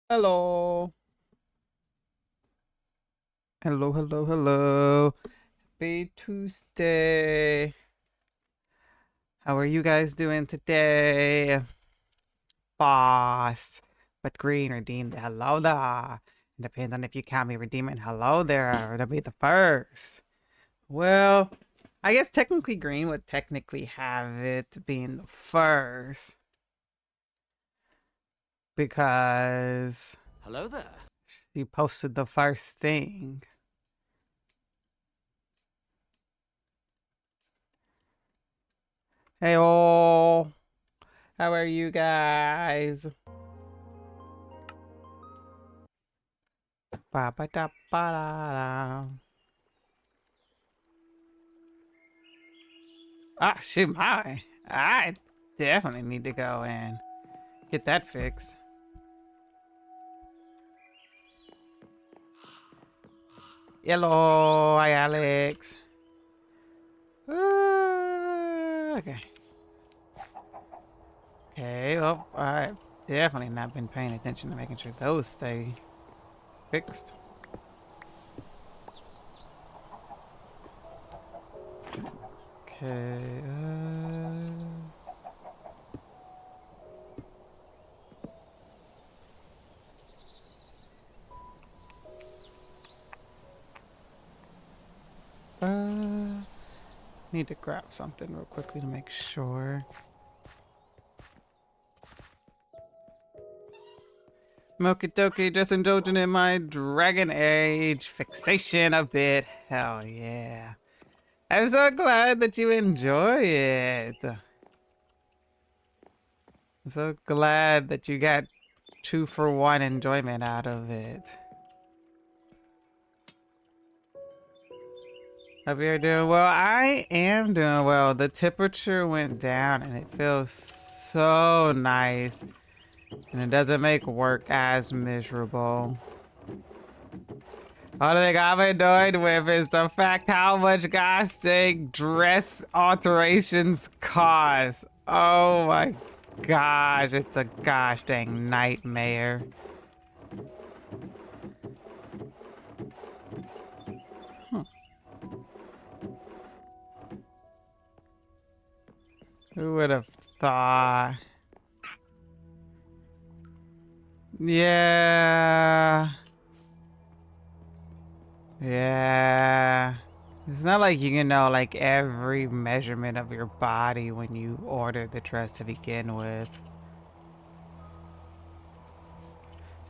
Hello. Hello, hello, hello. Happy Tuesday. How are you guys doing today? Boss. But green redeemed the hello there. It depends on if you count me redeeming hello there. It'll be the first. Well, I guess technically green would technically have it being the first. Because Hello there. she posted the first thing. Hey, oh. How are you guys? Ba ba da ba da da. Ah, shoot, my. I definitely need to go and get that fixed. Hello, hi, Alex. Okay. Okay, well, I've definitely not been paying attention to making sure those stay fixed. Okay, need to grab something real quickly to make sure. Moki Doki, just indulging in my Dragon Age fixation a bit. Hell yeah. I'm so glad that you enjoy it. I'm so glad that you got 2-for-1 enjoyment out of it. Hope you're doing well. I am doing well. The temperature went down and it feels so nice. And it doesn't make work as miserable. All thing I'm annoyed with is the fact how much gosh dang dress alterations cost. Oh my gosh, it's a gosh dang nightmare. Who would have thought? Yeah. Yeah. It's not like you can know like every measurement of your body when you order the dress to begin with.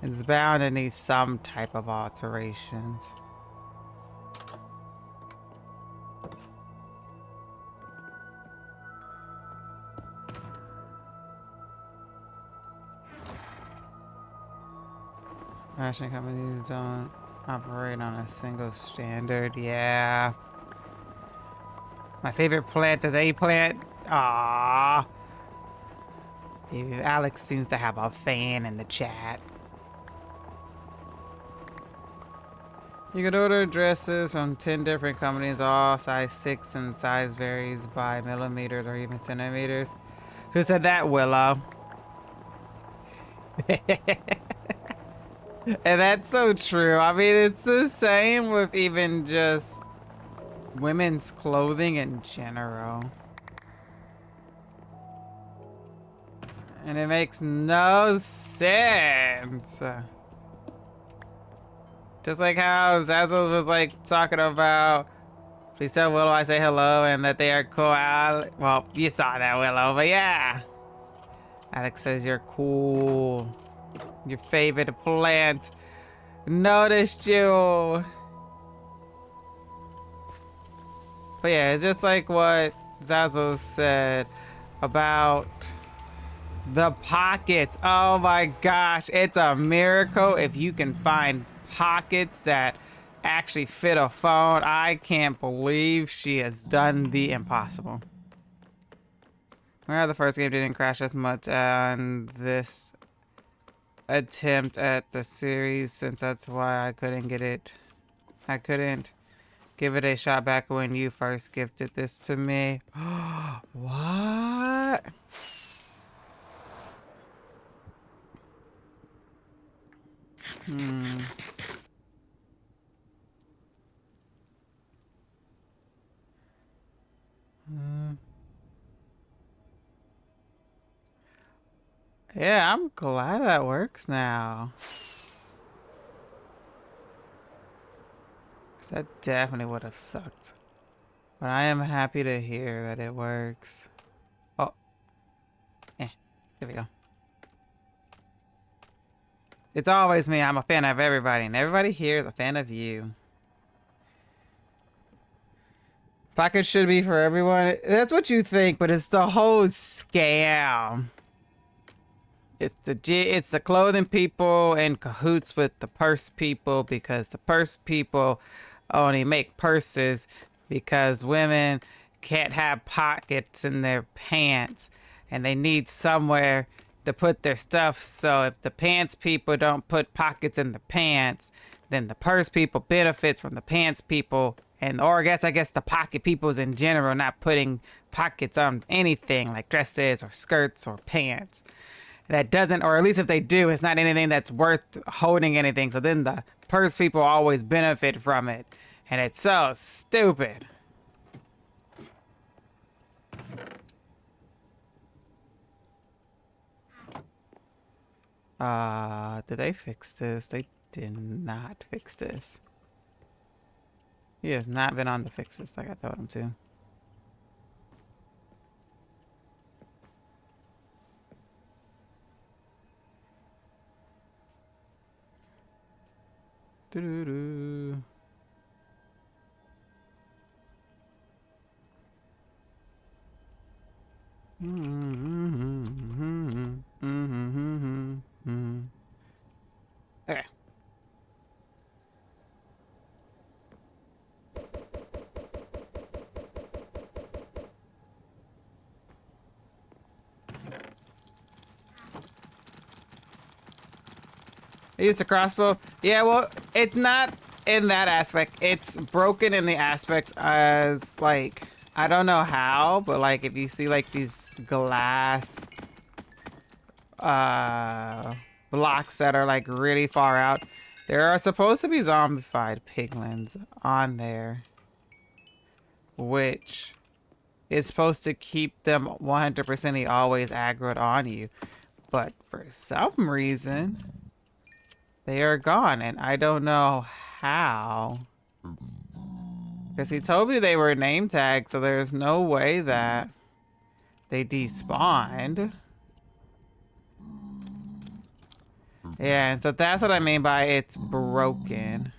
It's bound to need some type of alterations. Fashion companies don't operate on a single standard. Yeah. My favorite plant is eggplant. Ah. Alex seems to have a fan in the chat. You could order dresses from 10 different companies, all size 6, and size varies by millimeters or even centimeters. Who said that, Willow? And that's so true. I mean, it's the same with even just women's clothing in general. And it makes no sense. Just like how Zazzle was like talking about, please tell Willow I say hello and that they are cool. Well, you saw that, Willow, but yeah. Alex says you're cool. Your favorite plant. Noticed you. But yeah, it's just like what Zazzle said about the pockets. Oh my gosh, it's a miracle if you can find pockets that actually fit a phone. I can't believe she has done the impossible. Well, the first game didn't crash as much on this attempt at the series, since that's why I couldn't get it. I couldn't give it a shot back when you first gifted this to me. What? Hmm. Yeah, I'm glad that works now. Because that definitely would have sucked. But I am happy to hear that it works. Oh, there we go. It's always me. I'm a fan of everybody, and everybody here is a fan of you. Pockets should be for everyone. That's what you think, but it's the whole scam. It's the clothing people in cahoots with the purse people because the purse people only make purses because women can't have pockets in their pants and they need somewhere to put their stuff. So if the pants people don't put pockets in the pants, then the purse people benefits from the pants people, and or I guess the pocket peoples in general not putting pockets on anything like dresses or skirts or pants. That doesn't, or at least if they do, it's not anything that's worth holding anything. So then the purse people always benefit from it, and it's so stupid. Did they fix this? They did not fix this. He has not been on to fix this like I told him to. Doo-doo-doo. Okay. I used a crossbow. Yeah, well, it's not in that aspect. It's broken in the aspects as, like, I don't know how, but, like, if you see, like, these glass blocks that are, like, really far out, there are supposed to be zombified piglins on there, which is supposed to keep them 100% always aggroed on you. But for some reason, they are gone, and I don't know how. Because he told me they were name tagged, so there's no way that they despawned. Yeah, and so that's what I mean by it's broken.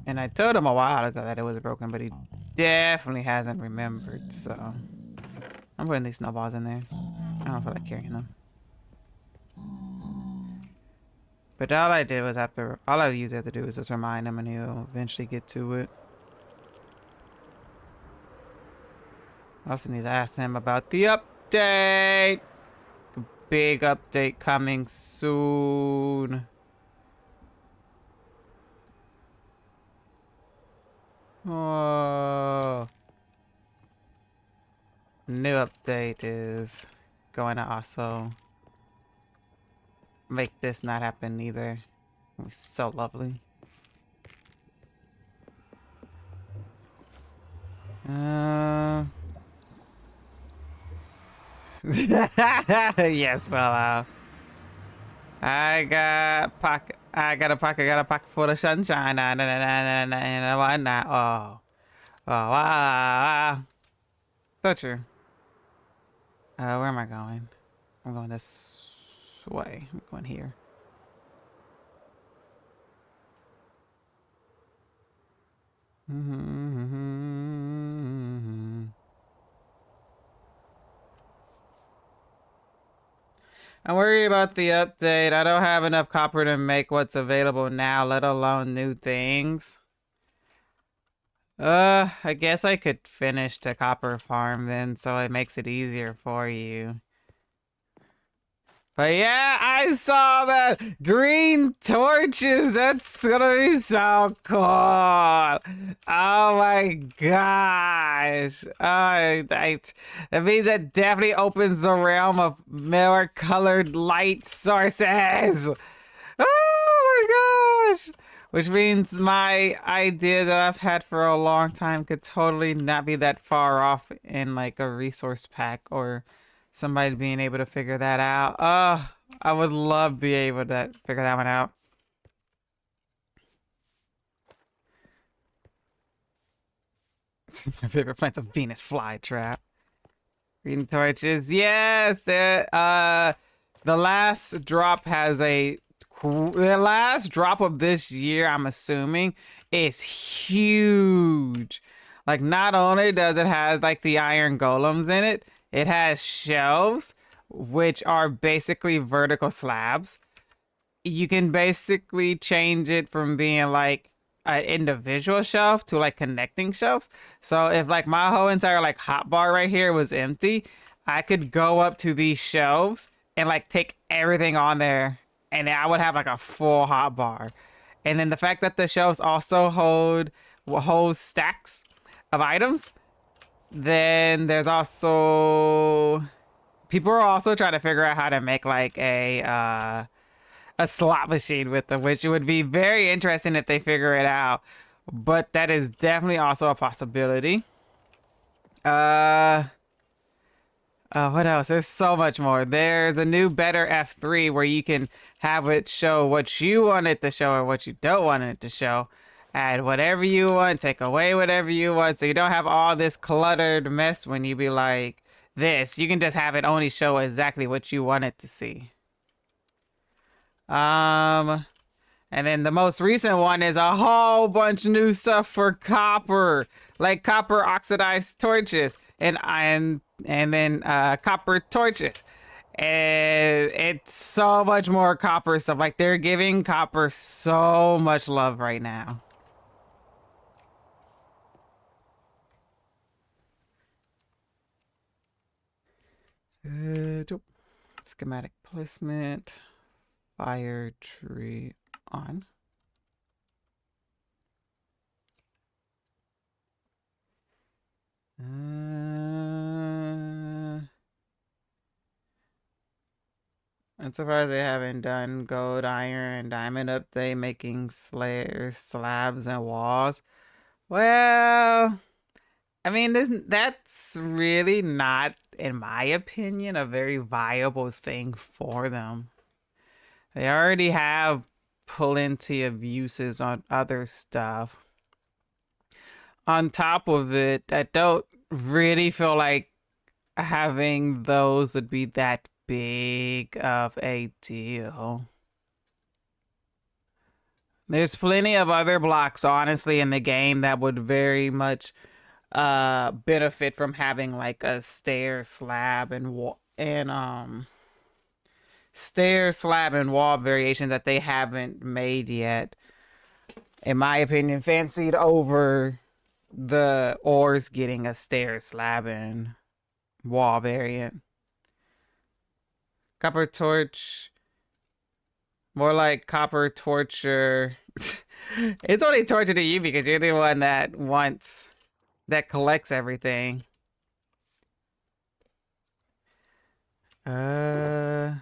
And I told him a while ago that it was broken, but he definitely hasn't remembered, so I'm putting these snowballs in there. I don't feel like carrying them. But all I did was all I usually have to do is just remind him and he'll eventually get to it. I also need to ask him about the update. The big update coming soon. Oh. New update is going to also make this not happen either. It'll be so lovely. Yes, well, I got a pocket full of sunshine. And whatnot. Oh, wow. So true. Where am I going? I'm going this way. I'm going here. I'm worried about the update. I don't have enough copper to make what's available now, let alone new things. I guess I could finish the copper farm then, so it makes it easier for you. But yeah, I saw the green torches. That's gonna be so cool. Oh my gosh. That means it definitely opens the realm of more colored light sources. Oh my gosh. Which means my idea that I've had for a long time could totally not be that far off in like a resource pack or somebody being able to figure that out. Oh, I would love to be able to figure that one out. My favorite plant's a Venus flytrap. Green torches, yes. The last drop has the last drop of this year, I'm assuming, is huge. Like, not only does it have like the iron golems in it, it has shelves, which are basically vertical slabs. You can basically change it from being like an individual shelf to like connecting shelves. So if like my whole entire like hotbar right here was empty, I could go up to these shelves and like take everything on there, and I would have like a full hotbar. And then the fact that the shelves also hold stacks of items, then there's also people are also trying to figure out how to make like a slot machine with them, which would be very interesting if they figure it out. But that is definitely also a possibility. Uh, what else? There's so much more. There's a new better F3 where you can have it show what you want it to show or what you don't want it to show. Add whatever you want, take away whatever you want, so you don't have all this cluttered mess when you be like this. You can just have it only show exactly what you want it to see. And then the most recent one is a whole bunch of new stuff for copper, like copper oxidized torches and then copper torches. And it's so much more copper stuff. Like, they're giving copper so much love right now. Schematic placement. Fire tree on. I'm surprised they haven't done gold, iron, and diamond update, making slayers, slabs, and walls. Well, I mean, that's really not, in my opinion, a very viable thing for them. They already have plenty of uses on other stuff. On top of it, I don't really feel like having those would be that big of a deal. There's plenty of other blocks, honestly, in the game that would very much benefit from having like a stair slab and wall variation that they haven't made yet. In my opinion, fancied over the ores getting a stair slab and wall variant. Copper torch, more like copper torture. It's only torture to you because you're the one that collects everything. Yeah,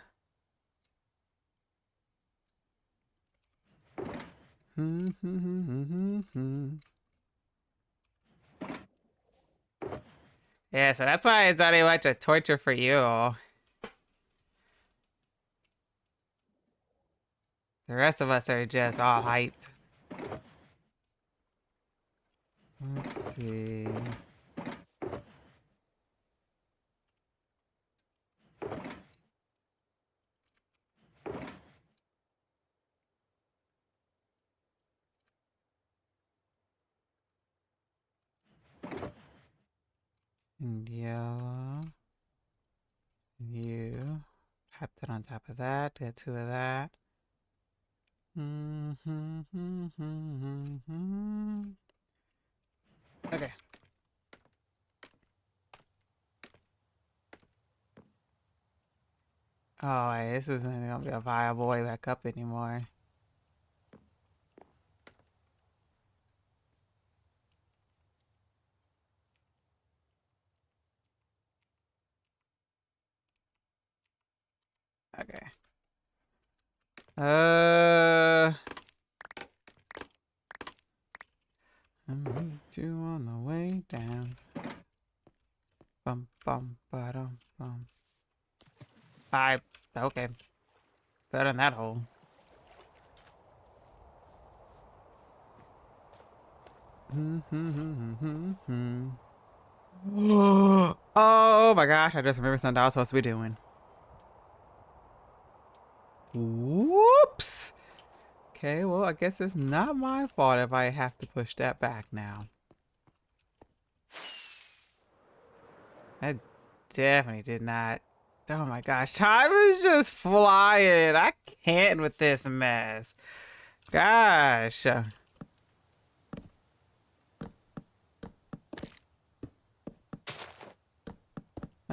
so that's why it's not much a torture for you. The rest of us are just all hyped. Let's see. And yellow. You. Tap that on top of that. Get two of that. Okay. Oh, wait, this isn't gonna be a viable way back up anymore. Okay. I'll meet you on the way down. Bum bum ba-dum bum. Okay. Fell in that hole. Oh my gosh, I just remembered something I was supposed to be doing. Whoops! Okay, well, I guess it's not my fault if I have to push that back now. I definitely did not. Oh my gosh, time is just flying. I can't with this mess. Gosh. Like,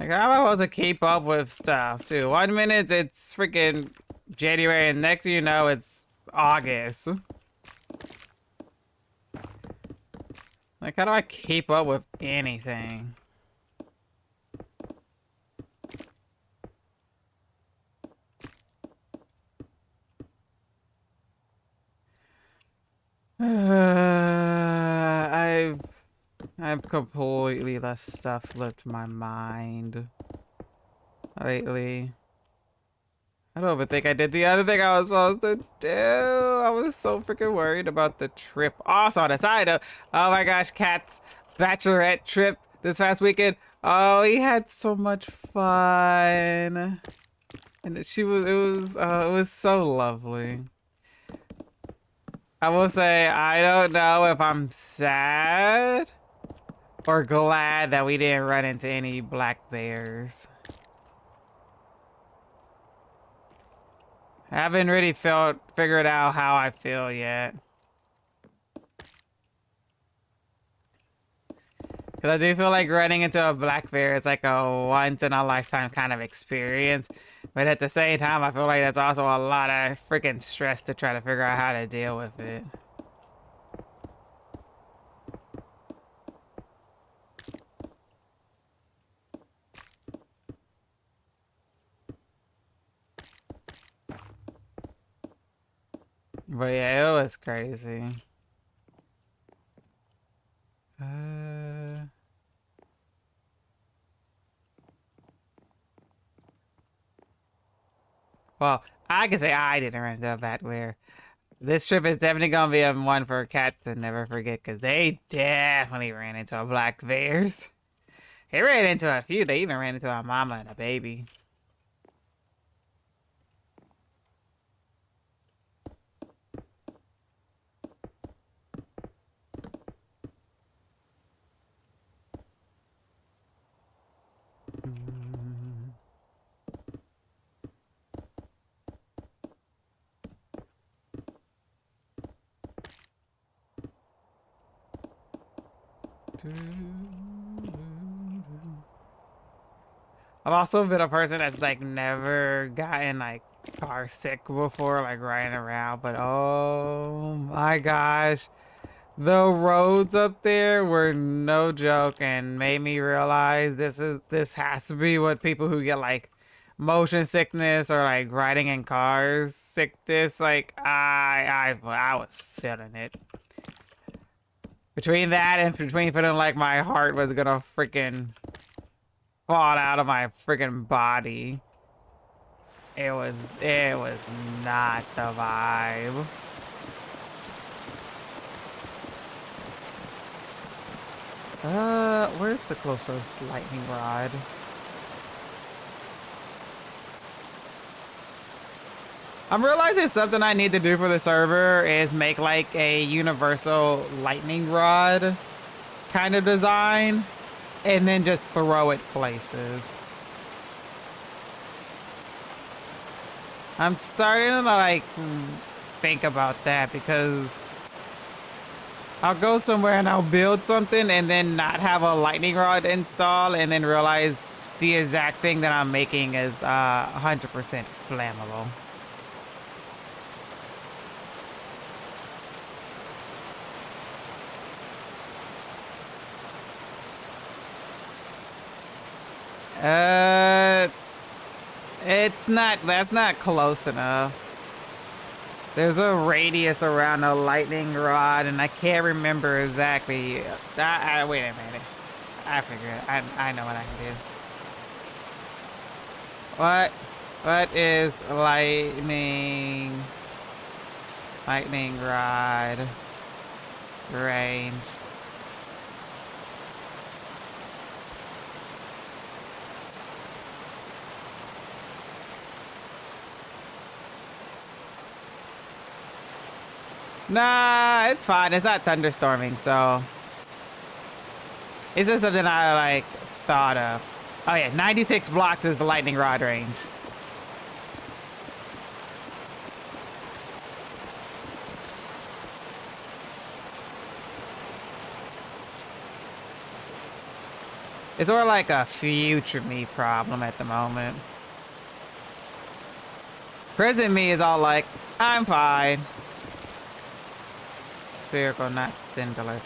how am I supposed to keep up with stuff, too? 1 minute it's freaking January, and next thing you know, it's August. Like, how do I keep up with anything? I've completely let stuff slip my mind lately. I don't even think I did the other thing I was supposed to do. I was so freaking worried about the trip. Also, on a side note, oh my gosh, Kat's bachelorette trip this past weekend. Oh, he had so much fun, and it was so lovely. I will say, I don't know if I'm sad or glad that we didn't run into any black bears. I haven't really figured out how I feel yet. Because I do feel like running into a black bear is like a once in a lifetime kind of experience. But at the same time, I feel like that's also a lot of freaking stress to try to figure out how to deal with it. But yeah, it was crazy. Well, I can say I didn't run into a black bear. This trip is definitely gonna be a one for cats to never forget, because they definitely ran into a black bears. They ran into a few. They even ran into a mama and a baby. I've also been a person that's like never gotten like car sick before, like riding around, but oh my gosh, the roads up there were no joke and made me realize this has to be what people who get like motion sickness or like riding in cars sickness, like I was feeling it. Between that and between feeling like my heart was gonna freaking fall out of my freaking body. It was not the vibe. Where's the closest lightning rod? I'm realizing something I need to do for the server is make like a universal lightning rod kind of design and then just throw it places. I'm starting to like think about that because I'll go somewhere and I'll build something and then not have a lightning rod install and then realize the exact thing that I'm making is 100% flammable. That's not close enough. There's a radius around a lightning rod, and I can't remember exactly. Wait a minute. I figured it. I know what I can do. What is lightning rod range? Nah, it's fine. It's not thunderstorming, so it's just something I like thought of. Oh yeah, 96 blocks is the lightning rod range. It's more like a future me problem at the moment. Present me is all like, I'm fine. Spherical, not singular.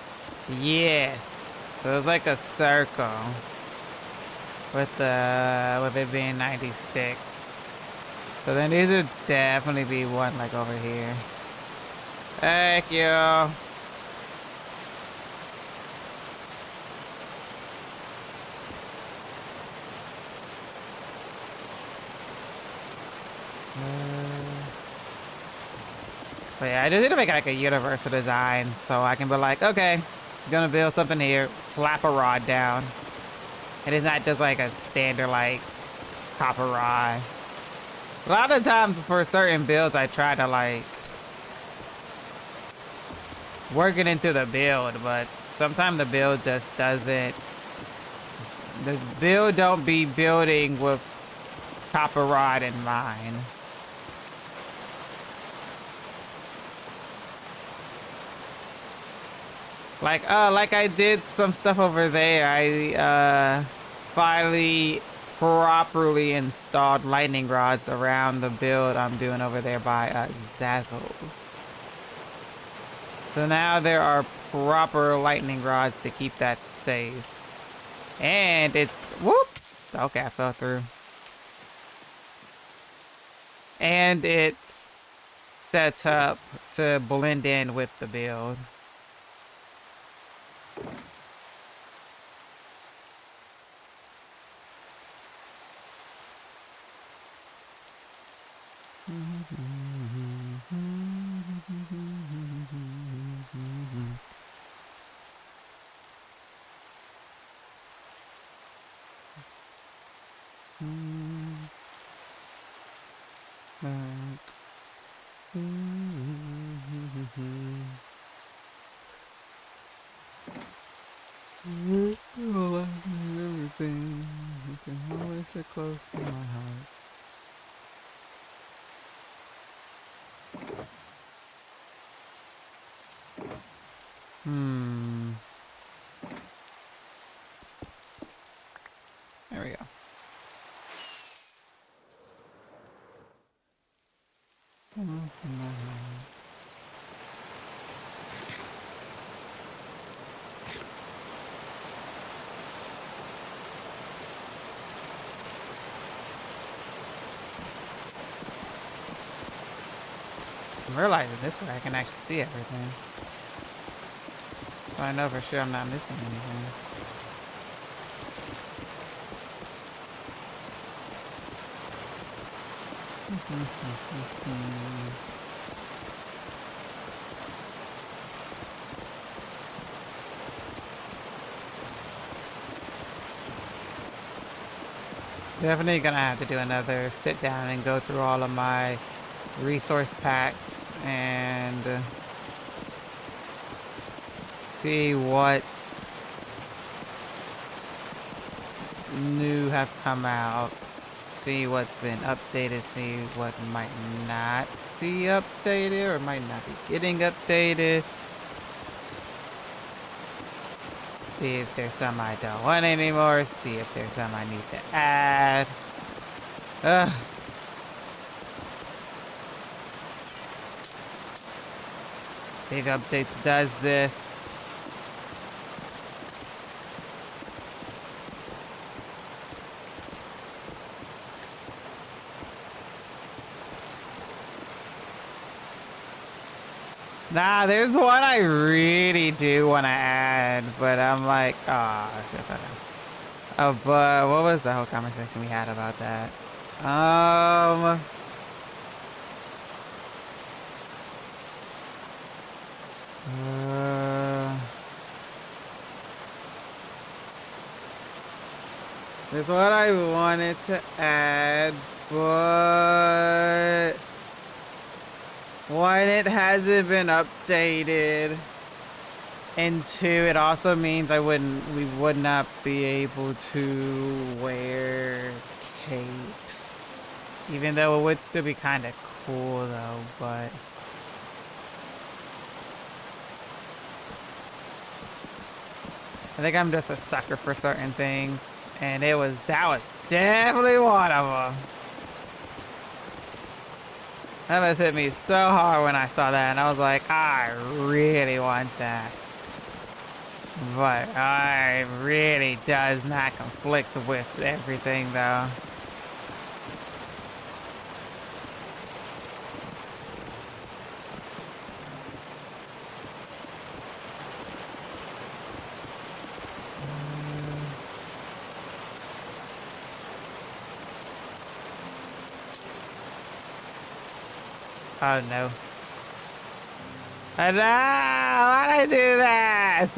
Yes. So it's like a circle with it being 96. So then these would definitely be one like over here. Thank you. But yeah, I just need to make like a universal design so I can be like, okay, I'm gonna build something here, slap a rod down. And it's not just like a standard like copper rod. A lot of times for certain builds, I try to like work it into the build, but sometimes the build just doesn't. The build don't be building with copper rod in mind. Like I did some stuff over there. I finally properly installed lightning rods around the build I'm doing over there by Dazzles. So now there are proper lightning rods to keep that safe. And it's whoop. Okay, I fell through. And it's set up to blend in with the build. Everything you can always sit close to my heart. There we go. I'm realizing this way I can actually see everything. So I know for sure I'm not missing anything. Definitely gonna have to do another sit down and go through all of my resource packs and see what's new have come out, see what's been updated, see what might not be updated or might not be getting updated. See if there's some I don't want anymore. See if there's some I need to add. Ugh. Big updates does this. Nah, there's one I really do want to add, but I'm like, oh, shit. Oh, but what was the whole conversation we had about that? There's what I wanted to add, but one, it hasn't been updated, and two, it also means we would not be able to wear capes, even though it would still be kind of cool though. But I think I'm just a sucker for certain things, and that was definitely one of them. That must hit me so hard when I saw that, and I was like, I really want that. But it really does not conflict with everything, though. Oh no. Oh no! Why'd I do that?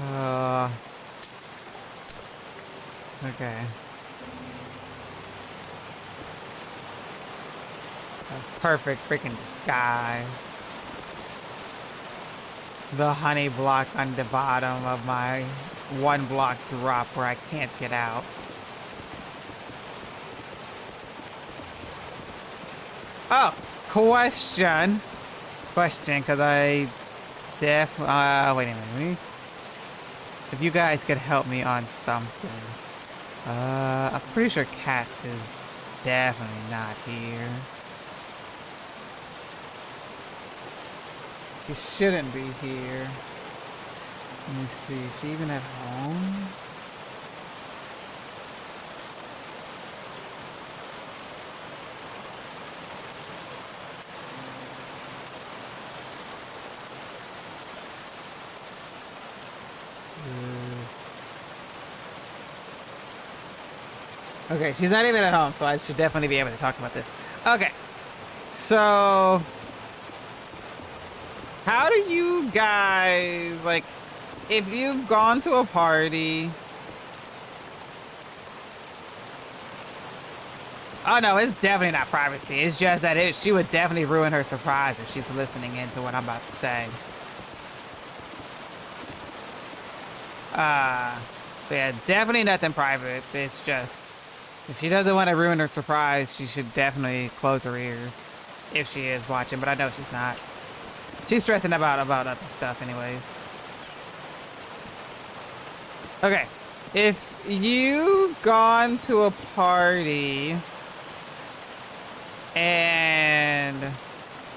Oh. Okay. A perfect freaking disguise. The honey block on the bottom of my one block drop where I can't get out. Oh, question, because I wait a minute. If you guys could help me on something. I'm pretty sure Cat is definitely not here. She shouldn't be here. Let me see, is she even at home? Okay, she's not even at home, so I should definitely be able to talk about this. Okay, so how do you guys, like, if you've gone to a party... Oh no, it's definitely not privacy. It's just that she would definitely ruin her surprise if she's listening into what I'm about to say. But yeah, definitely nothing private. It's just, if she doesn't want to ruin her surprise, she should definitely close her ears if she is watching, but I know she's not. She's stressing about other stuff anyways. Okay, if you've gone to a party and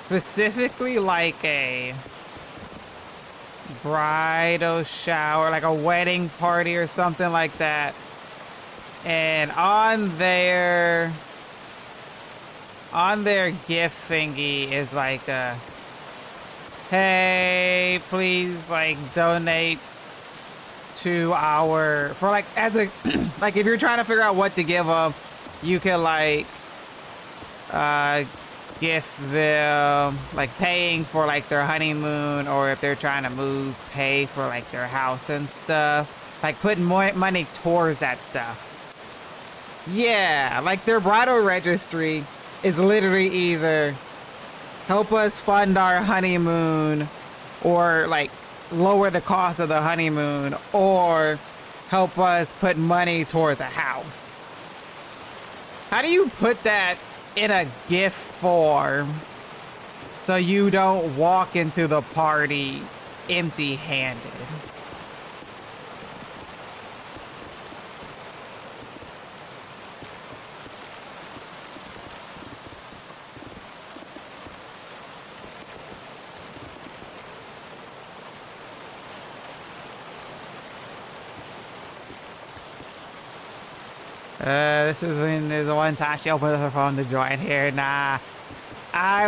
specifically like a bridal shower, like a wedding party or something like that, and on their gift thingy is like a, hey, please like donate to our, for like as a like if you're trying to figure out what to give them, you can like gift them like paying for like their honeymoon, or if they're trying to move, pay for like their house and stuff, like putting more money towards that stuff. Yeah, like their bridal registry is literally either help us fund our honeymoon, or like lower the cost of the honeymoon, or help us put money towards a house. How do you put that in a gift form so you don't walk into the party empty-handed. This is when there's the one time she opens her phone to join here. Nah, I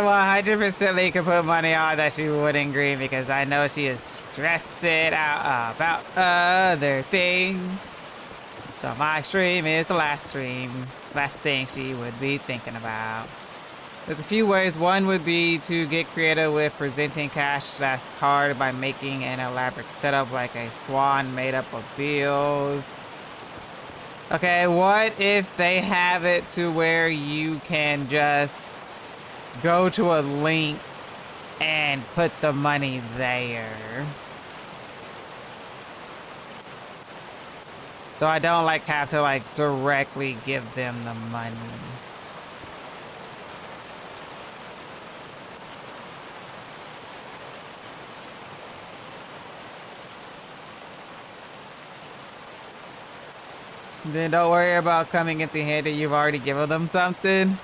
100% could put money on that she wouldn't green because I know she is stressing out about other things. So my stream is the last thing she would be thinking about. There's a few ways. One would be to get creative with presenting cash/card by making an elaborate setup like a swan made up of bills. Okay, what if they have it to where you can just go to a link and put the money there? So I don't like have to like directly give them the money. Then don't worry about coming empty-handed. You've already given them something.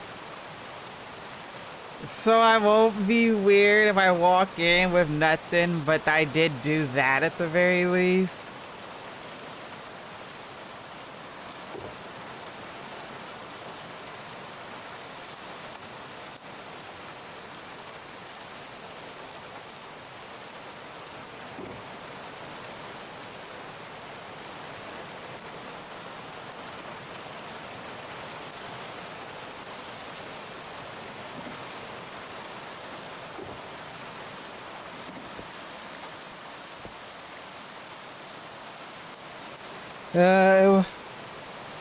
So I won't be weird if I walk in with nothing, but I did do that at the very least.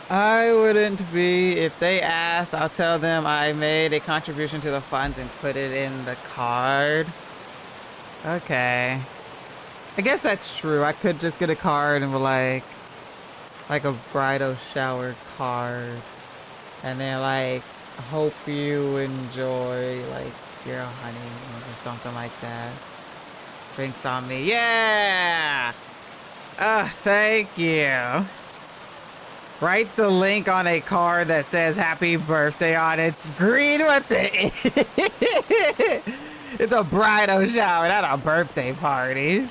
I wouldn't be. If they ask, I'll tell them I made a contribution to the funds and put it in the card. Okay. I guess that's true. I could just get a card and be like a bridal shower card. And then like, hope you enjoy like your honeymoon or something like that. Drinks on me. Yeah! Thank you. Write the link on a card that says happy birthday on it. Green with it. It's a bridal shower, not a birthday party.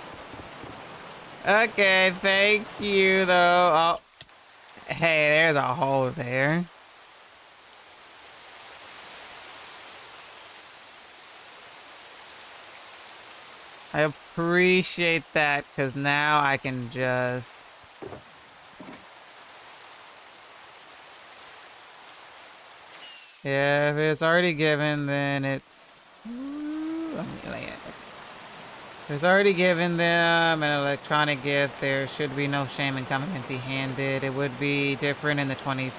Okay, thank you though. Oh, hey, there's a hole there. I appreciate that because now I can just... Yeah, if it's already given, then it's... If it's already given them an electronic gift, there should be no shame in coming empty-handed. It would be different in the 20th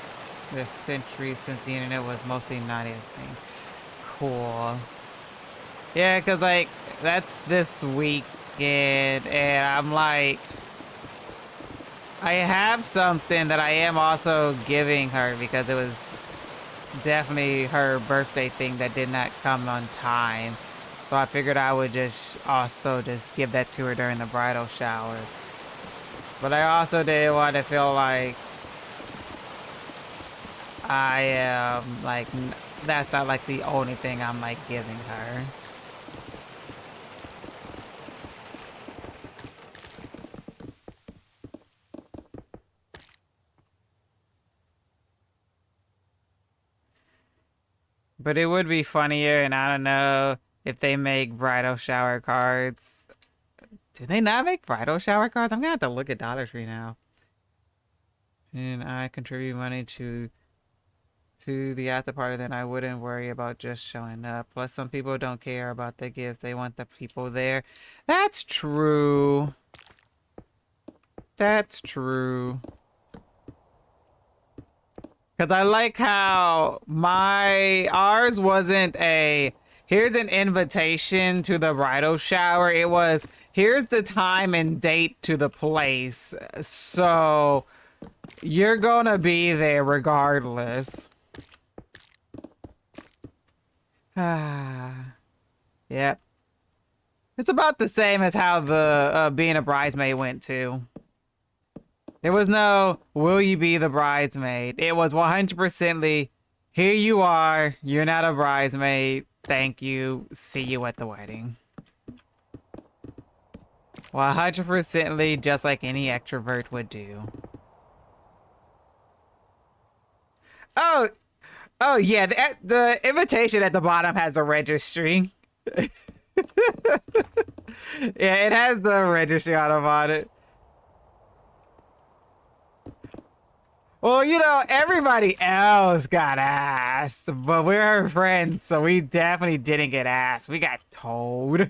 century since the internet was mostly not a thing. Cool. Yeah, because, like, that's this weekend, and I'm like... I have something that I am also giving her because it was definitely her birthday thing that did not come on time. So I figured I would just also just give that to her during the bridal shower. But I also didn't want to feel like I am, like, that's not like the only thing I'm like giving her. But it would be funnier, and I don't know if they make bridal shower cards. Do they not make bridal shower cards? I'm gonna have to look at Dollar Tree now. And I contribute money to the after party, then I wouldn't worry about just showing up. Plus, some people don't care about the gifts. They want the people there. That's true. That's true. Because I like how ours wasn't a, here's an invitation to the bridal shower. It was, here's the time and date to the place. So you're gonna be there regardless. Ah, yep. It's about the same as how the being a bridesmaid went too. There was no, will you be the bridesmaid? It was 100%ly, here you are, you're not a bridesmaid, thank you, see you at the wedding. 100%ly just like any extrovert would do. Oh, oh yeah, the invitation at the bottom has a registry. Yeah, it has the registry on it. Well, you know, everybody else got asked, but we're her friends, so we definitely didn't get asked. We got told.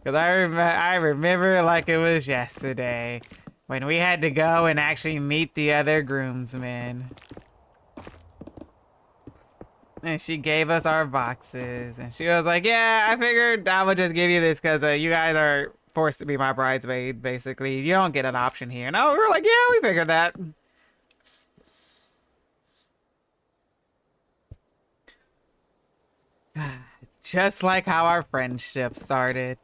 Because I remember like it was yesterday when we had to go and actually meet the other groomsmen. And she gave us our boxes. And she was like, yeah, I figured I would just give you this because you guys are forced to be my bridesmaid, basically. You don't get an option here. And we were like, yeah, we figured that. Just like how our friendship started.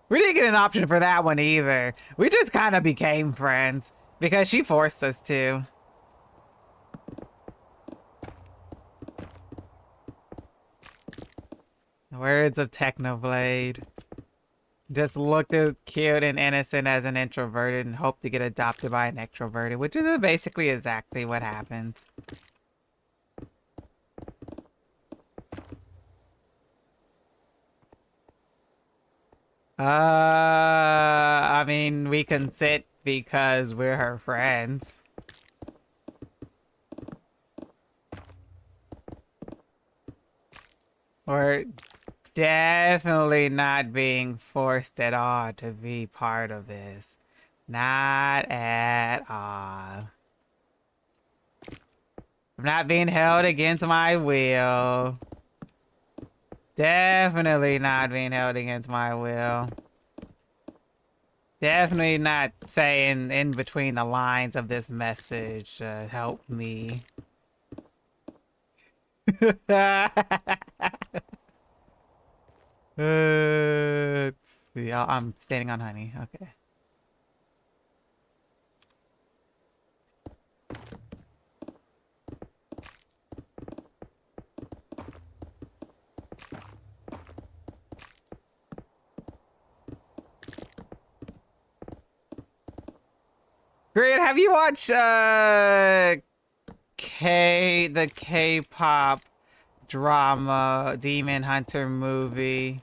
We didn't get an option for that one either. We just kind of became friends because she forced us to. The words of Technoblade. Just looked as cute and innocent as an introverted and hoped to get adopted by an extroverted, which is basically exactly what happens. I mean, we consent because we're her friends. We're definitely not being forced at all to be part of this. Not at all. I'm not being held against my will. Definitely not being held against my will. Definitely not saying in between the lines of this message, help me. Let's see. I'm standing on honey. Okay. Great. Have you watched the K-pop drama Demon Hunter movie?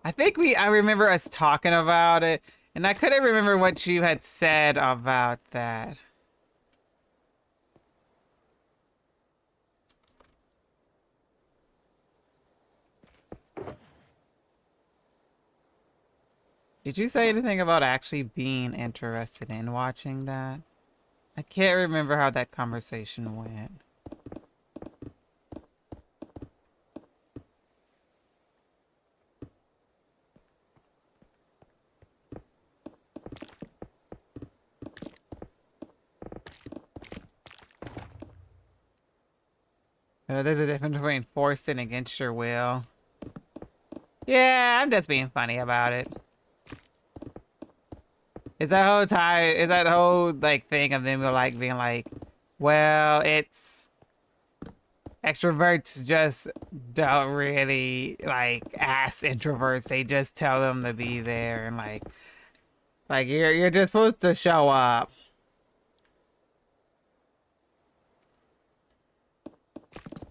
I remember us talking about it, and I couldn't remember what you had said about that. Did you say anything about actually being interested in watching that? I can't remember how that conversation went. There's a difference between forced and against your will. Yeah, I'm just being funny about it. Is that whole like thing of them like being like, well, it's extroverts just don't really like ask introverts. They just tell them to be there and like you're just supposed to show up.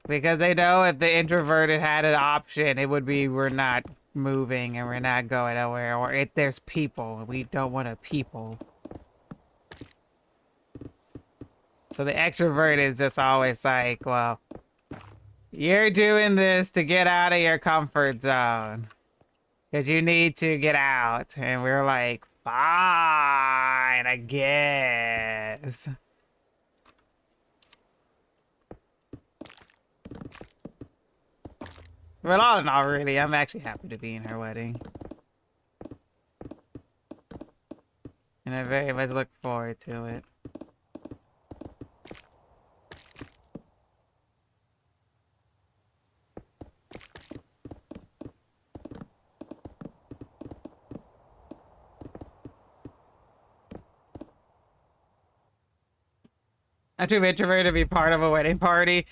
Because they know if the introverted had an option, it would be we're not moving and we're not going nowhere, or if there's people, we don't want to people. So the extrovert is just always like, well, you're doing this to get out of your comfort zone. Because you need to get out. And we're like, fine, I guess. Well, all in all, really, I'm actually happy to be in her wedding. And I very much look forward to it. I'm too introverted to be part of a wedding party.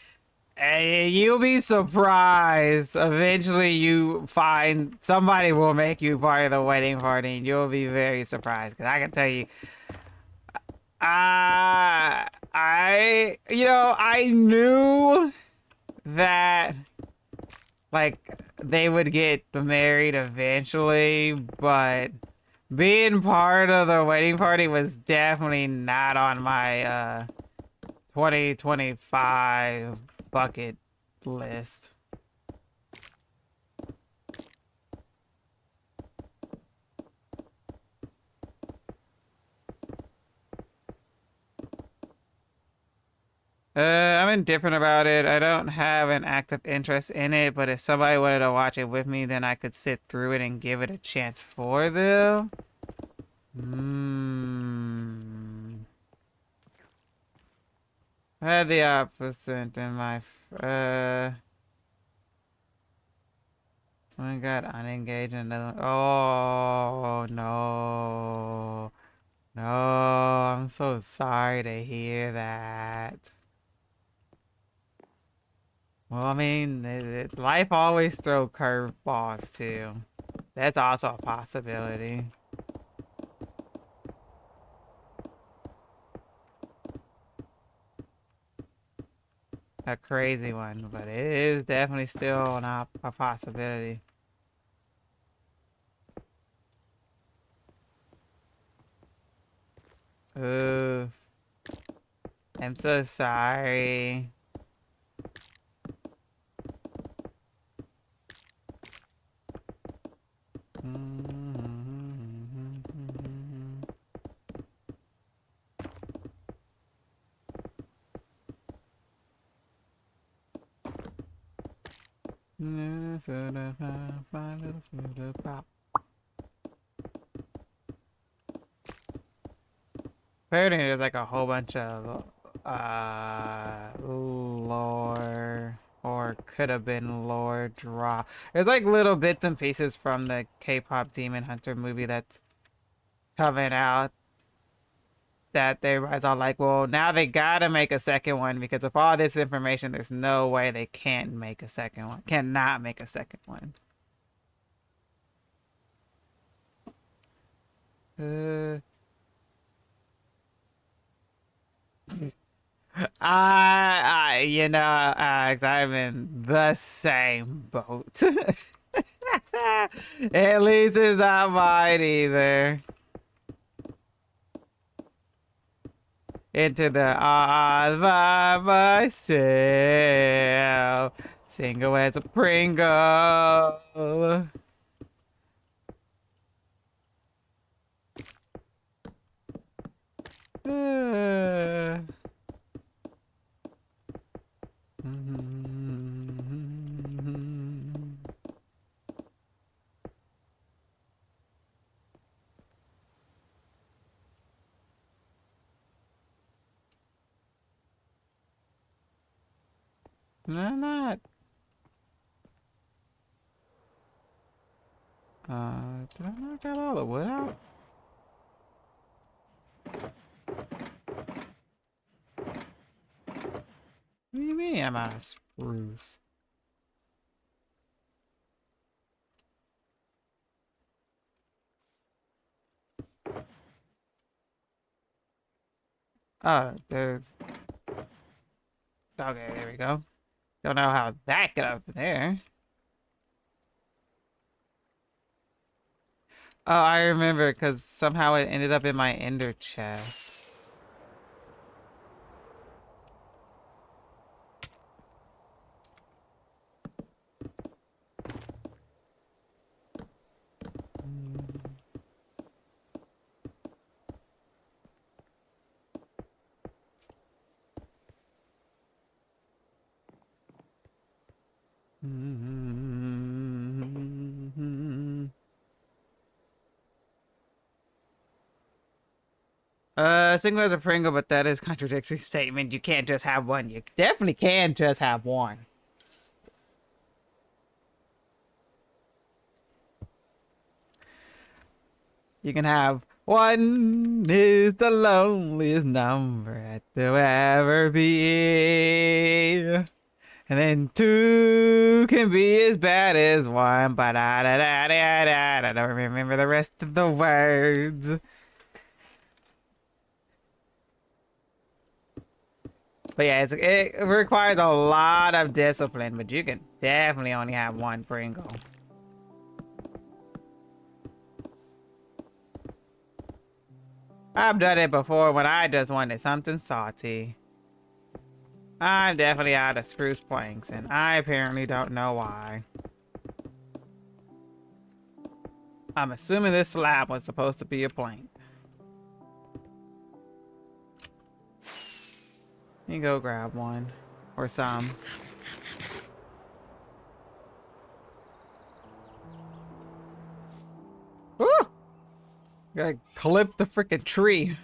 Hey, you'll be surprised. Eventually, you find somebody will make you part of the wedding party, and you'll be very surprised. Because I can tell you, I knew that, like, they would get married eventually, but being part of the wedding party was definitely not on my 2025 bucket list. I'm indifferent about it. I don't have an active interest in it, but if somebody wanted to watch it with me, then I could sit through it and give it a chance for them. I had the opposite in my one got unengaged and another one. Oh no. No, I'm so sorry to hear that. Well, I mean, life always throw curveballs too. That's also a possibility. A crazy one, but it is definitely still a possibility. Ooh, I'm so sorry. Apparently there's like a whole bunch of lore, or could have been lore drop. There's like little bits and pieces from the K-pop Demon Hunter movie that's coming out that everybody's all like, well, now they gotta make a second one because of all this information, there's no way they can't make a second one. Cannot make a second one. I'm in the same boat. At least it's not mine either. Into the all by myself, single as a Pringle. No, not. Did I not got all the wood out? What do you mean I'm out of spruce? Oh, there's... Okay, there we go. Don't know how that got up there. Oh, I remember, because somehow it ended up in my ender chest. a single as a Pringle, but that is contradictory statement. You can't just have one. You definitely can just have one. You can have one is the loneliest number that there'll ever be. And then two can be as bad as one. But I don't remember the rest of the words. But yeah, it requires a lot of discipline, but you can definitely only have one Pringle. I've done it before when I just wanted something salty. I'm definitely out of spruce planks, and I apparently don't know why. I'm assuming this slab was supposed to be a plank. You go grab one. Or some. Woo! Gotta clip the freaking tree.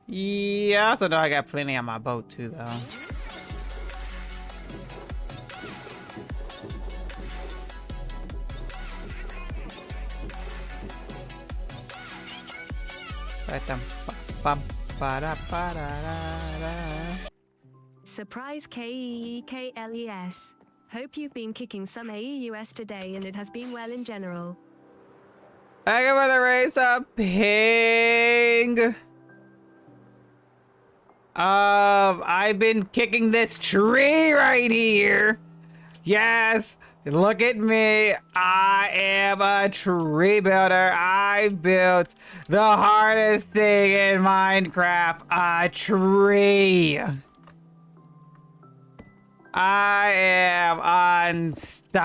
Yeah, I also know I got plenty on my boat too, though. Surprise KEEKLES. Hope you've been kicking some AEUS today and it has been well in general. I give her the race up, ping. I've been kicking this tree right here. Yes, look at me. I am a tree builder. I built the hardest thing in Minecraft, a tree. I am unstoppable.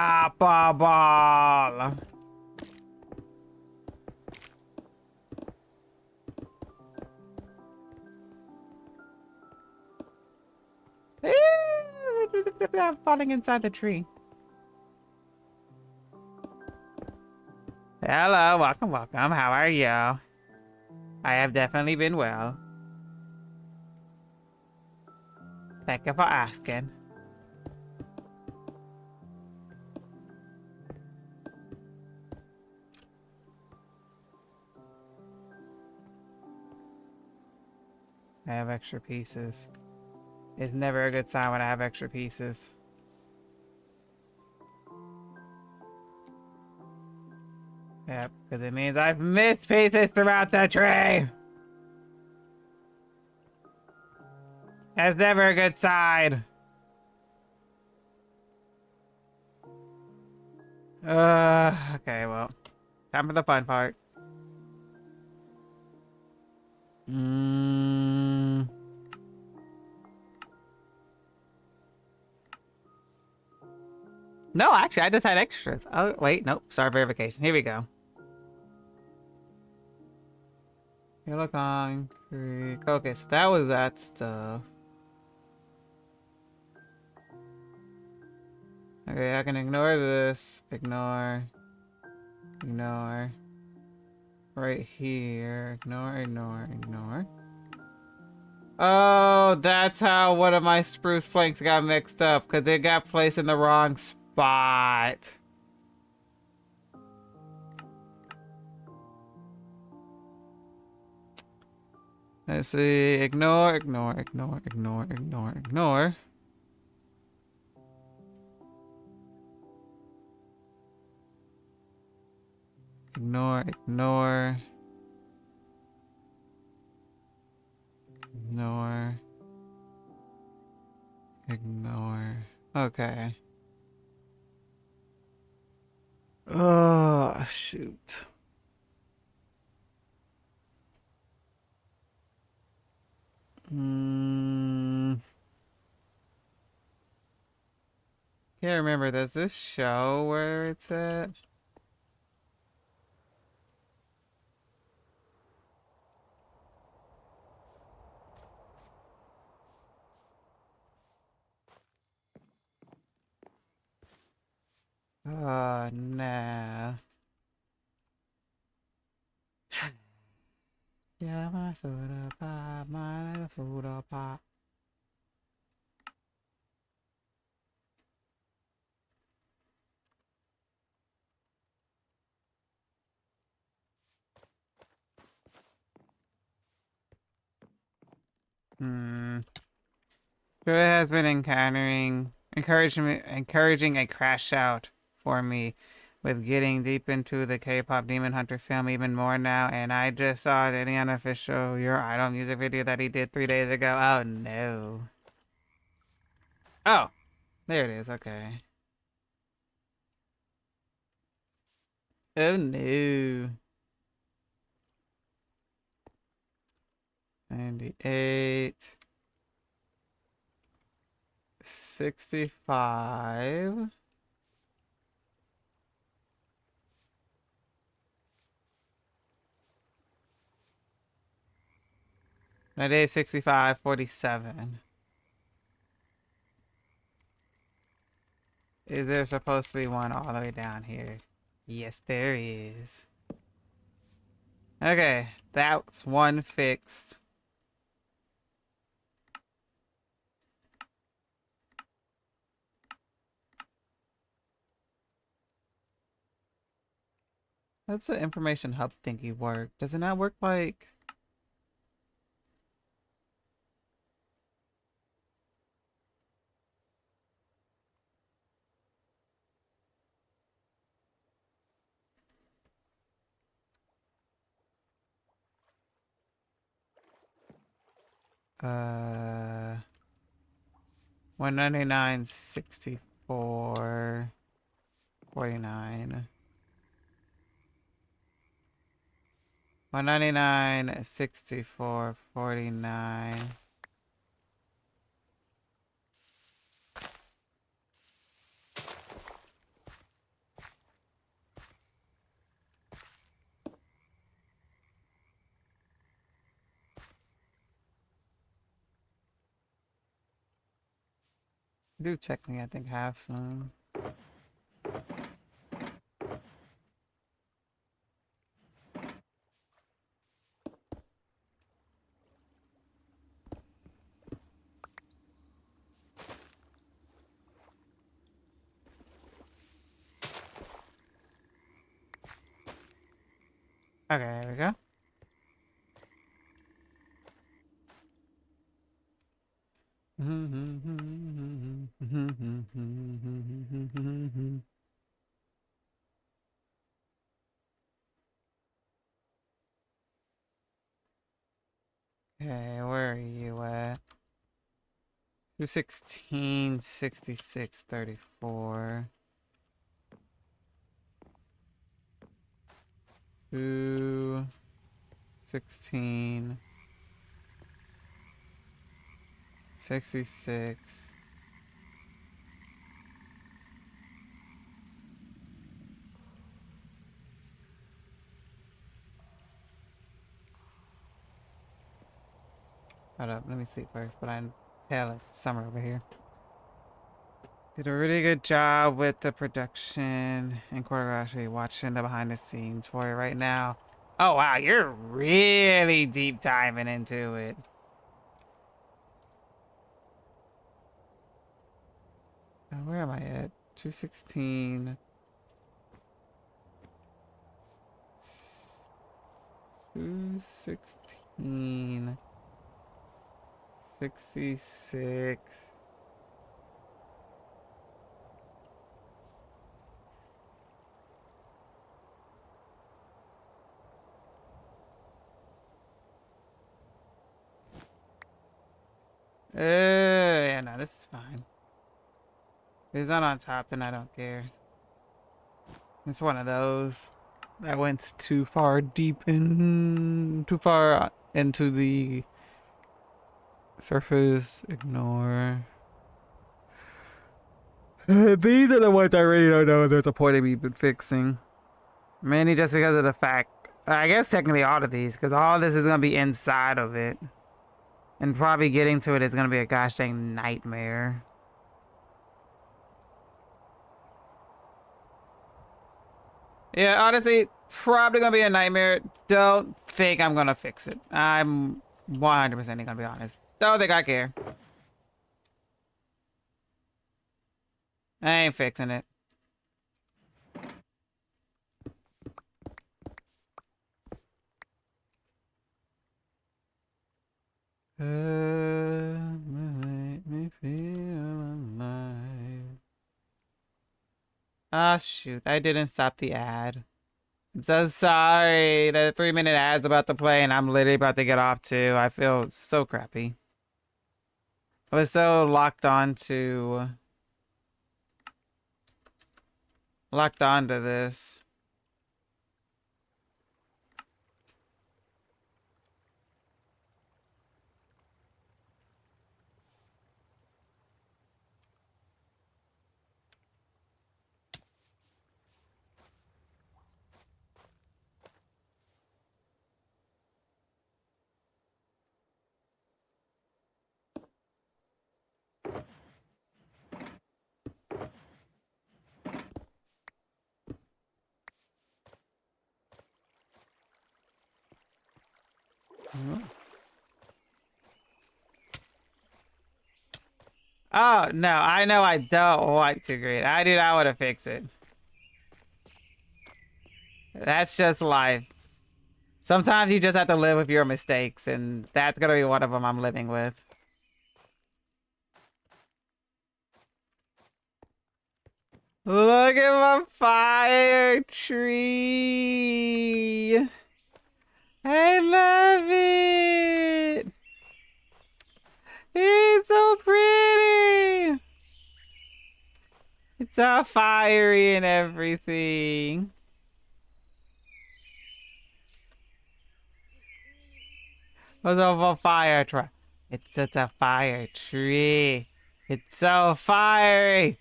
I'm falling inside the tree. Hello, welcome, welcome. How are you? I have definitely been well. Thank you for asking. I have extra pieces. It's never a good sign when I have extra pieces. Yep, because it means I've missed pieces throughout the tree. That's never a good sign. Okay, well. Time for the fun part. No, actually, I just had extras. Oh, wait, nope. Start verification. Here we go. Yellow concrete. Okay, so that was that stuff. Okay, I can ignore this. Ignore. Ignore. Right here. Ignore. Oh, that's how one of my spruce planks got mixed up, because it got placed in the wrong spot. Let's see. Ignore. Ignore. Okay. Oh, shoot. Can't remember. Does this show where it's at? Oh, nah. Yeah, my soda pop, my little soda pop. Julia has been encouraging a crash out for me with getting deep into the K-pop Demon Hunter film even more now, and I just saw the unofficial Your Idol music video that he did 3 days ago. Oh no. Oh, there it is. Okay. Oh no. 98. 65. My day 65, 47. Is there supposed to be one all the way down here? Yes, there is. Okay, that's one fixed. That's the information hub thingy work. Does it not work like... Uh... 199, 64, 49. 199, 64, 49. I do technically, I think, have some. Okay, there we go. Okay, where are you at? 216, 66, 34. 216, 66. Hold up, let me see first, but I tell it's summer over here. Did a really good job with the production and choreography. Watching the behind the scenes for it right now. Oh wow, you're really deep diving into it. Where am I at? 216. 216. 66. Yeah, no, this is fine. If it's not on top, then I don't care. It's one of those. I went too far too far into the surface. Ignore. These are the ones I really don't know. There's a point of even fixing. Mainly just because of the fact, I guess technically all of these, because all this is gonna be inside of it, and probably getting to it is gonna be a gosh dang nightmare. Yeah, honestly, probably gonna be a nightmare. Don't think I'm gonna fix it. I'm 100% gonna be honest. Don't think I care. I ain't fixing it. Make me feel alive. Ah, shoot. I didn't stop the ad. I'm so sorry. The 3-minute ad's about to play and I'm literally about to get off too. I feel so crappy. I was so locked onto this. Oh, no, I know I don't want to grade. I do not want to fix it. That's just life. Sometimes you just have to live with your mistakes, and that's gonna be one of them I'm living with. Look at my fire tree. I love it. It's so pretty. It's all fiery and everything. What's up a fire tree? It's such a fire tree. It's so fiery.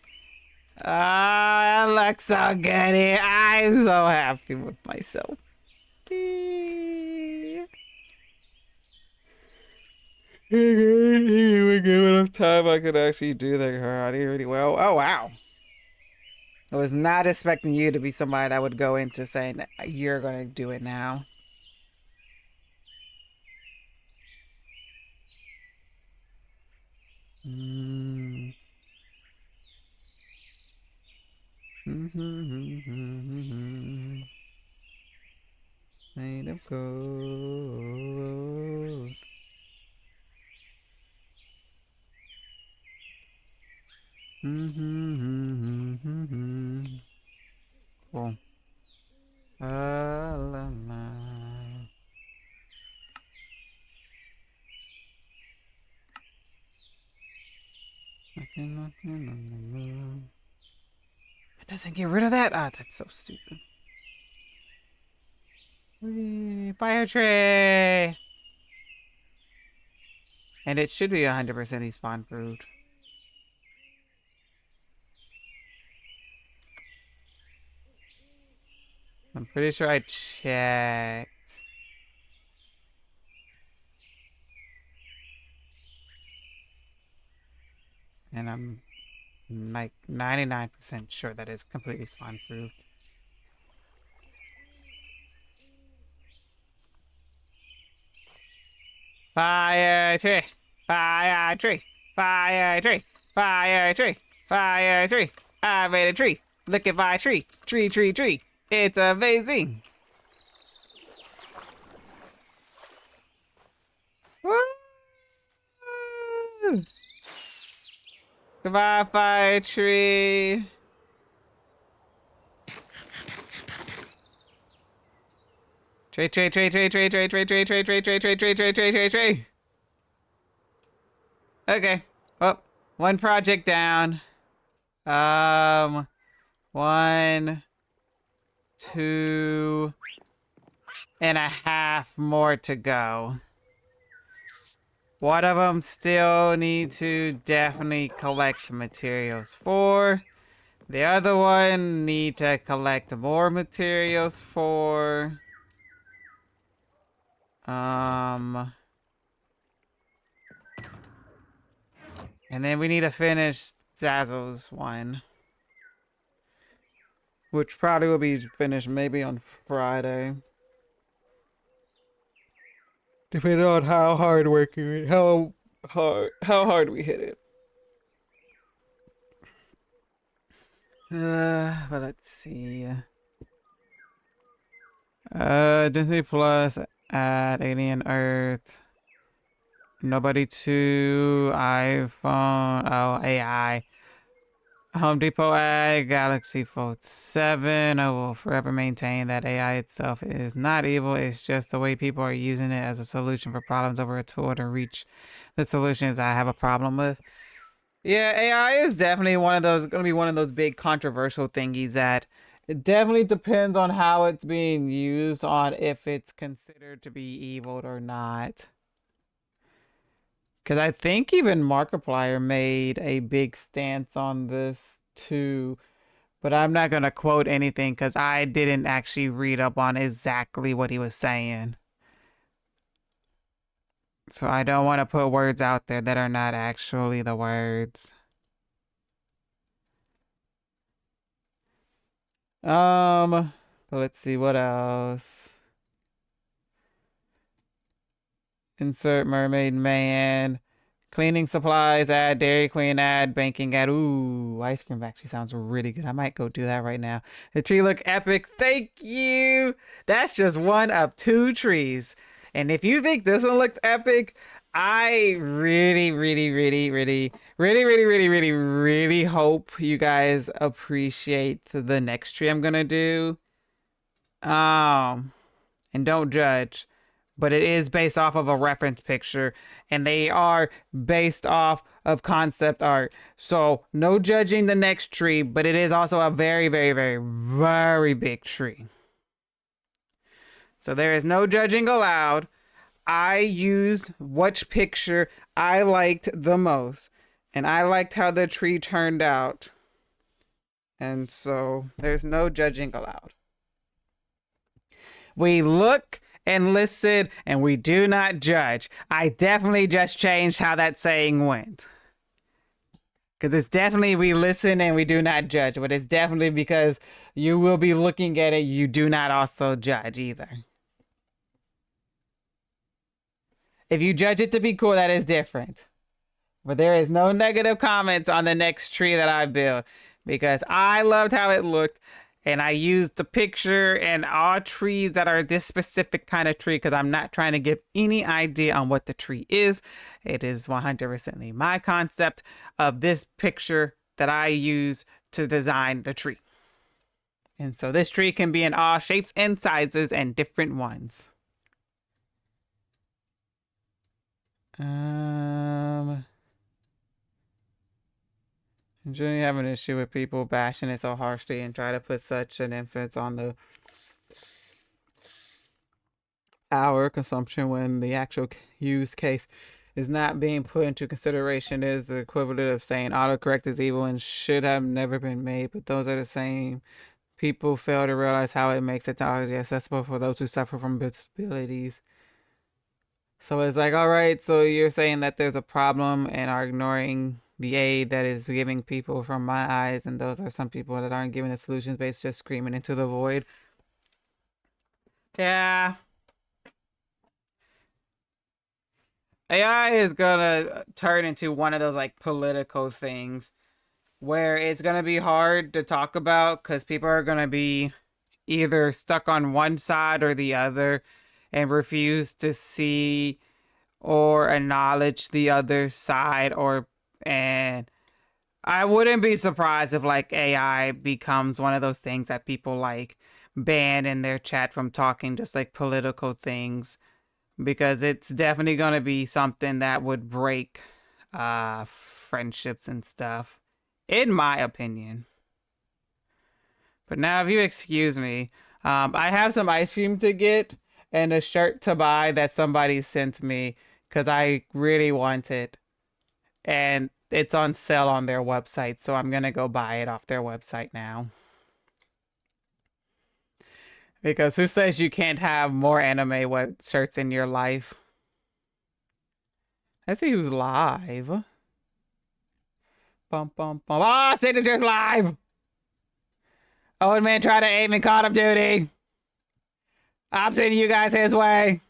Ah, that looks so good. I'm so happy with myself. We give enough time I could actually do the karate really well. Oh wow. I was not expecting you to be somebody that would go into saying that you're gonna do it now. Mm. Made of gold. Cool. La, la. It doesn't get rid of that? Ah, that's so stupid. Whee, fire tray! And it should be 100% despawn proof. I'm pretty sure I checked. And I'm like 99% sure that is completely spawn proof. Fire tree! Fire tree! Fire tree! Fire tree! Fire tree! I made a tree! Look at my tree! Tree, tree, tree! It's amazing! Woo! Goodbye, fire tree! Tree, tree, tree, tree, tree, tree, tree, tree, tree, tree, tree, tree, tree, tree, tree, tree, tree. Okay. Well, one project down. 1, 2.5 more to go. One of them still need to definitely collect materials for. The other one need to collect more materials for. And then we need to finish Zazzle's one. which probably will be finished maybe on Friday. Depending on how hard working, how hard we hit it. But let's see. Disney Plus at Alien Earth. Nobody to iPhone. Oh, AI. Home Depot ad, Galaxy Fold 7. I will forever maintain that AI itself is not evil. It's just the way people are using it as a solution for problems over a tool to reach the solutions I have a problem with. Yeah, AI is definitely going to be one of those big controversial thingies that it definitely depends on how it's being used, on if it's considered to be evil or not. Because I think even Markiplier made a big stance on this too. But I'm not going to quote anything because I didn't actually read up on exactly what he was saying. So I don't want to put words out there that are not actually the words. But let's see what else. Insert Mermaid Man. Cleaning supplies ad, Dairy Queen ad, banking ad. Ooh, ice cream actually sounds really good. I might go do that right now. The tree look epic. Thank you. That's just one of 2 trees. And if you think this one looks epic, I really hope you guys appreciate the next tree I'm gonna do. And don't judge, but it is based off of a reference picture, and they are based off of concept art. So no judging the next tree, but it is also a very big tree. So there is no judging allowed. I used which picture I liked the most, and I liked how the tree turned out. And so there's no judging allowed. We look and listen, and we do not judge. I definitely just changed how that saying went. Because it's definitely we listen and we do not judge, but it's definitely because you will be looking at it, you do not also judge either. If you judge it to be cool, that is different. But there is no negative comments on the next tree that I built because I loved how it looked. And I used the picture and all trees that are this specific kind of tree because I'm not trying to give any idea on what the tree is. It is 100% my concept of this picture that I use to design the tree. And so this tree can be in all shapes and sizes and different ones. I generally have an issue with people bashing it so harshly and try to put such an emphasis on the power consumption when the actual use case is not being put into consideration. Is the equivalent of saying autocorrect is evil and should have never been made, but those are the same people fail to realize how it makes technology accessible for those who suffer from disabilities. So it's like, all right, so you're saying that there's a problem and are ignoring the aid that is giving people from my eyes, and those are some people that aren't giving the solutions based, just screaming into the void. Yeah. AI is gonna turn into one of those like political things where it's gonna be hard to talk about because people are gonna be either stuck on one side or the other and refuse to see or acknowledge the other side. And I wouldn't be surprised if like AI becomes one of those things that people like ban in their chat from talking just like political things, because it's definitely going to be something that would break friendships and stuff, in my opinion. But now, if you excuse me, I have some ice cream to get and a shirt to buy that somebody sent me because I really want it. And it's on sale on their website, so I'm going to go buy it off their website now. Because who says you can't have more anime web shirts in your life? Let's see who's live. Bum bum bum. Ah, Signature's live! Old man tried to aim and Call of Duty. I'm sending you guys his way.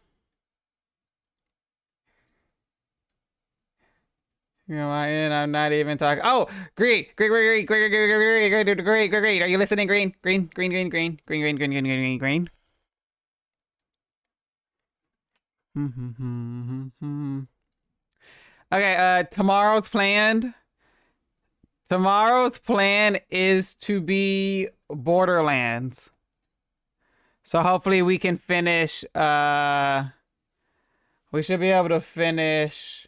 You know, I'm not even talking. Oh, green. Are you listening? Green. Okay, tomorrow's plan is to be Borderlands. So hopefully we can finish, we should be able to finish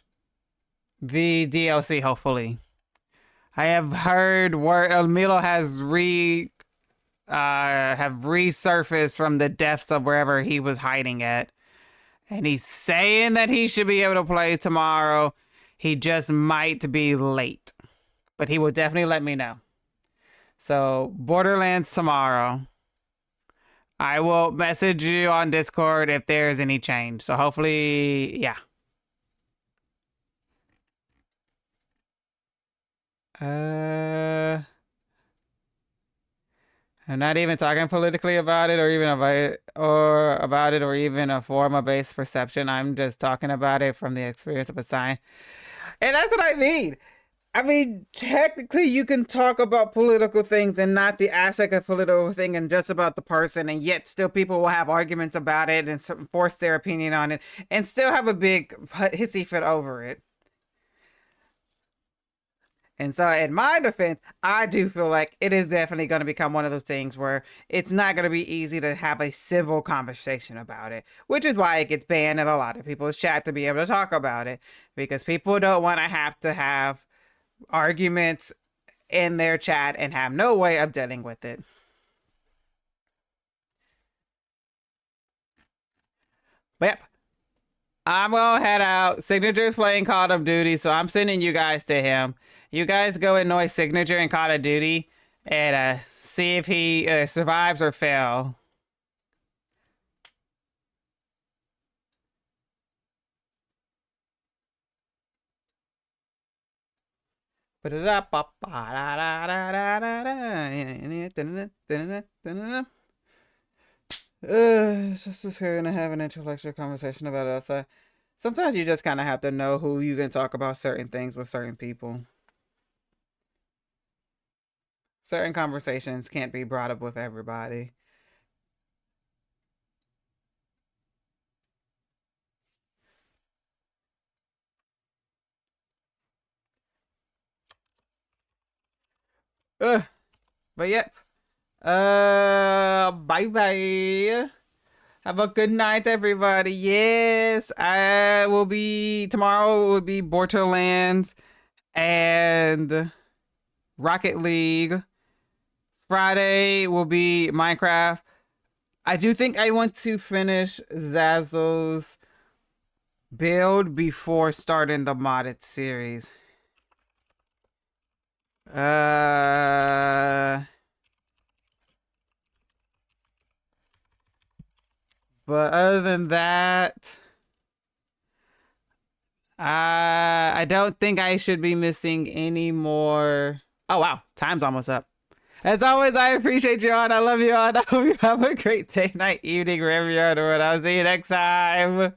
the DLC, hopefully. I have heard word Milo has have resurfaced from the depths of wherever he was hiding at. And he's saying that he should be able to play tomorrow. He just might be late. But he will definitely let me know. So, Borderlands tomorrow. I will message you on Discord if there's any change. So hopefully, yeah. I'm not even talking politically about it or even or even a formal-based perception. I'm just talking about it from the experience of a sign. And that's what I mean. I mean, technically, you can talk about political things and not the aspect of political thing and just about the person, and yet still people will have arguments about it and force their opinion on it and still have a big hissy fit over it. And so, in my defense, I do feel like it is definitely going to become one of those things where it's not going to be easy to have a civil conversation about it, which is why it gets banned in a lot of people's chat to be able to talk about it, because people don't want to have arguments in their chat and have no way of dealing with it. But yep, I'm gonna head out. Signature's playing Call of Duty, so I'm sending you guys to him. You guys go annoy Signature in Call of Duty and see if he survives or fail. It's just gonna have an intellectual conversation about it outside. Sometimes you just kind of have to know who you can talk about certain things with certain people. Certain conversations can't be brought up with everybody. But yep. Bye bye. Have a good night, everybody. Yes, I will be tomorrow. Will be Borderlands and Rocket League. Friday will be Minecraft. I do think I want to finish Zazzle's build before starting the modded series. But other than that, I don't think I should be missing any more. Oh, wow. Time's almost up. As always, I appreciate you all. I love you all. I hope you have a great day, night, evening, wherever you are in the world. I'll see you next time.